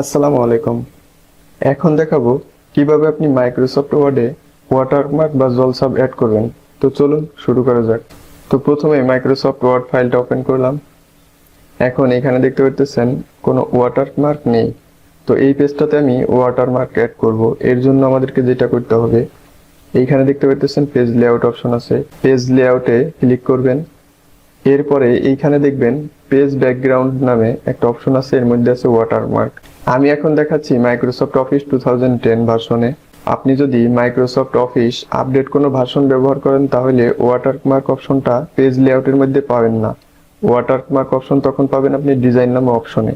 আসসালামু আলাইকুম। এখন দেখাবো কিভাবে আপনি মাইক্রোসফট ওয়ার্ডে ওয়াটারমার্ক বা জলছাপ অ্যাড করবেন। তো চলুন শুরু করা যাক। তো প্রথমে মাইক্রোসফট ওয়ার্ড ফাইলটা ওপেন করলাম। এখন এখানে দেখতে পাচ্ছেন কোনো ওয়াটারমার্ক নেই। তো এই পেজটাতে আমি ওয়াটারমার্ক অ্যাড করব। এর জন্য আমাদেরকে যেটা করতে হবে, এইখানে দেখতে পাচ্ছেন পেজ লেআউট অপশন আছে। পেজ লেআউটে ক্লিক করবেন। এরপরে এইখানে দেখবেন পেজ ব্যাকগ্রাউন্ড নামে একটা অপশন আছে, এর মধ্যে আছে ওয়াটারমার্ক। আমি এখন দেখাচ্ছি মাইক্রোসফট অফিস 2010 ভার্সনে। আপনি যদি মাইক্রোসফট অফিস আপডেট কোনো ভার্সন ব্যবহার করেন তাহলে ওয়াটারমার্ক অপশনটা পেজ লেআউটের মধ্যে পাবেন না। ওয়াটারমার্ক অপশন তখন পাবেন আপনি ডিজাইন নামে অপশনে।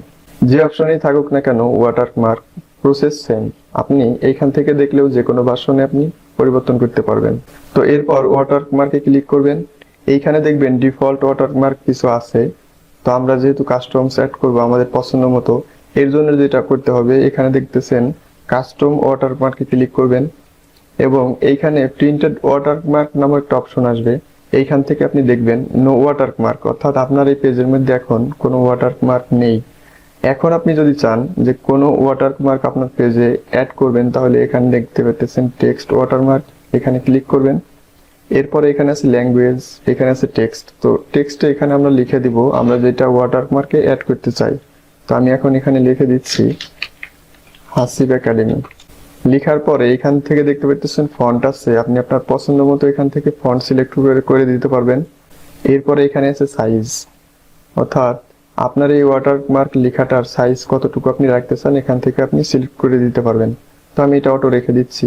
যে অপশনেই থাকুক না কেন, ওয়াটারমার্ক প্রসেস সেম। আপনি এইখান থেকে দেখলেও যে কোনো ভার্সনে আপনি পরিবর্তন করতে পারবেন। তো এরপর ওয়াটারমার্কে ক্লিক করবেন। এইখানে দেখবেন ডিফল্ট ওয়াটারমার্ক কিছু আছে। তো আমরা যেহেতু কাস্টম সেট করব আমাদের পছন্দ মতো, এর জন্য যেটা করতে হবে, এখানে দেখতেছেন কাস্টম ওয়াটারমার্কে ক্লিক করবেন এবং এইখানে প্রিন্টেড ওয়াটারমার্ক নামক একটা অপশন আসবে। এইখান থেকে আপনি দেখবেন নো ওয়াটারমার্ক, অর্থাৎ আপনার এই পেজের মধ্যে এখন কোনো ওয়াটারমার্ক নেই। এখন আপনি যদি চান যে কোনো ওয়াটারমার্ক আপনার পেজে অ্যাড করবেন তাহলে এখানে দেখতে পাচ্ছেন টেক্সট ওয়াটারমার্ক, এখানে ক্লিক করবেন। এরপরে এখানে আছে ল্যাঙ্গুয়েজ, এখানে আছে টেক্সট। তো টেক্সটে এখানে আমরা লিখে দিব আমরা যেটা ওয়াটারমার্কে অ্যাড করতে চাই। তো আমি এখন এখানে লিখে দিচ্ছি হাসিব একাডেমি। লেখার পরে এখান থেকে দেখতে পাচ্ছেন ফন্ট আছে, আপনি আপনার পছন্দ মতো এখান থেকে ফন্ট সিলেক্ট করে দিতে পারবেন। এরপরে এখানে আছে সাইজ, অর্থাৎ আপনার এই ওয়াটারমার্ক লেখাটার সাইজ কতটুকু আপনি রাখতে চান এখান থেকে আপনি সিলেক্ট করে দিতে পারবেন। তো আমি এটা অটো রেখে দিচ্ছি।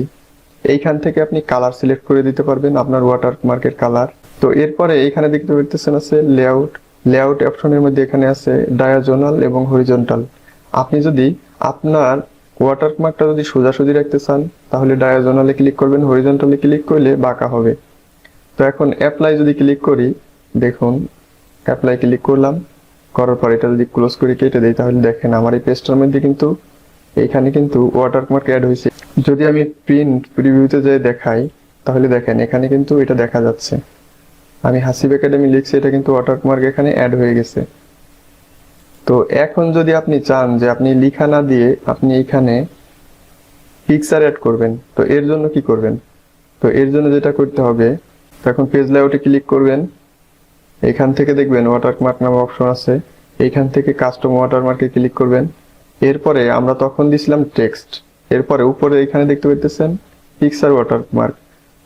এইখান থেকে আপনি কালার সিলেক্ট করে দিতে পারবেন আপনার ওয়াটারমার্কের কালার। তো এরপরে এইখানে দেখতে পাচ্ছেন আছে লেআউট। লেআউট অপশনের মধ্যে এখানে আছে ডায়াগোনাল এবং হরিজন্টাল। আপনি যদি আপনার ওয়াটারমার্কটা যদি সোজাসুজি রাখতে চান তাহলে ডায়াগোনালে ক্লিক করবেন, হরিজন্টালে ক্লিক করলে বাঁকা হবে। তো এখন অ্যাপ্লাই যদি ক্লিক করি, দেখুন অ্যাপ্লাই ক্লিক করলাম, করার পর এটা যদি ক্লোজ করে কেটে দেই তাহলে দেখেন আমার এই পেজটার মধ্যে কিন্তু এইখানে কিন্তু ওয়াটারমার্ক অ্যাড হয়েছে। যদি আমি প্রিন্ট প্রিভিউতে যাই দেখাই তাহলে দেখেন এখানে কিন্তু এটা দেখা যাচ্ছে, আমি হাসিব একাডেমি লিখছি, এটা কিন্তু ওয়াটারমার্ক এখানে অ্যাড হয়ে গেছে। তো এখন যদি আপনি চান যে আপনি লিখা না দিয়ে আপনি এখানে পিকচার অ্যাড করবেন, তো এর জন্য কি করবেন? তো এর জন্য যেটা করতে হবে, এখন পেজ লেআউটে ক্লিক করবেন। এখান থেকে দেখবেন ওয়াটারমার্ক নামে অপশন আছে, এইখান থেকে কাস্টম ওয়াটারমার্কে ক্লিক করবেন। এরপরে আমরা তখন দিছিলাম টেক্সট, এরপরে উপরে এখানে দেখতে পাচ্ছেন পিকচার ওয়াটারমার্ক।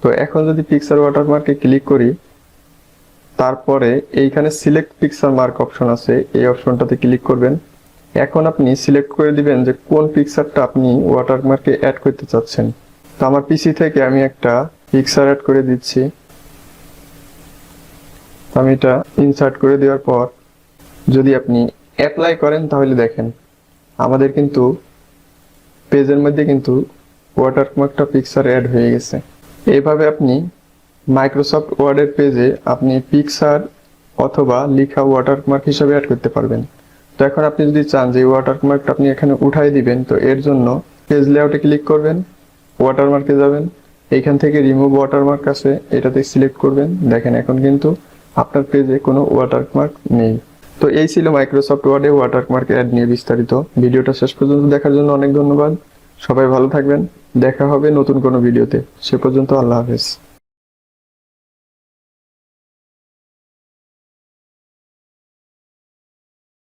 তো এখন যদি পিকচার ওয়াটারমার্কে ক্লিক করি, তারপরে এইখানে সিলেক্ট পিকচার মার্ক অপশন আছে, এই অপশনটাতে ক্লিক করবেন। এখন আপনি সিলেক্ট করে দিবেন যে কোন পিকচারটা আপনি ওয়াটারমার্কে অ্যাড করতে চাচ্ছেন। তো আমার পিসি থেকে আমি একটা পিকচার অ্যাড করে দিচ্ছি। আমি এটা ইনসার্ট করে দেওয়ার পর যদি আপনি অ্যাপ্লাই করেন তাহলে দেখেন আমাদের কিন্তু পেজের মধ্যে কিন্তু ওয়াটারমার্কটা পিকচার অ্যাড হয়ে গেছে। এইভাবে আপনি মাইক্রোসফট ওয়ার্ডের পেজে আপনি পিকচার অথবা লেখা ওয়াটারমার্ক হিসেবে অ্যাড করতে পারবেন। তো এখন আপনি যদি চান যে ওয়াটারমার্কটা আপনি এখানে উঠাই দিবেন, তো এর জন্য পেজ লেআউটে ক্লিক করবেন, ওয়াটারমার্কে যাবেন, এইখান থেকে রিমুভ ওয়াটারমার্ক আছে, এটাতে সিলেক্ট করবেন। দেখেন এখন কিন্তু আপনার পেজে কোনো ওয়াটারমার্ক নেই। তো এই ছিল মাইক্রোসফট ওয়ার্ডে ওয়াটারমার্ক অ্যাড নিয়ে বিস্তারিত। ভিডিওটা শেষ পর্যন্ত দেখার জন্য অনেক ধন্যবাদ। সবাই ভালো থাকবেন, দেখা হবে নতুন কোনো ভিডিওতে। সে পর্যন্ত আল্লাহ হাফেজ।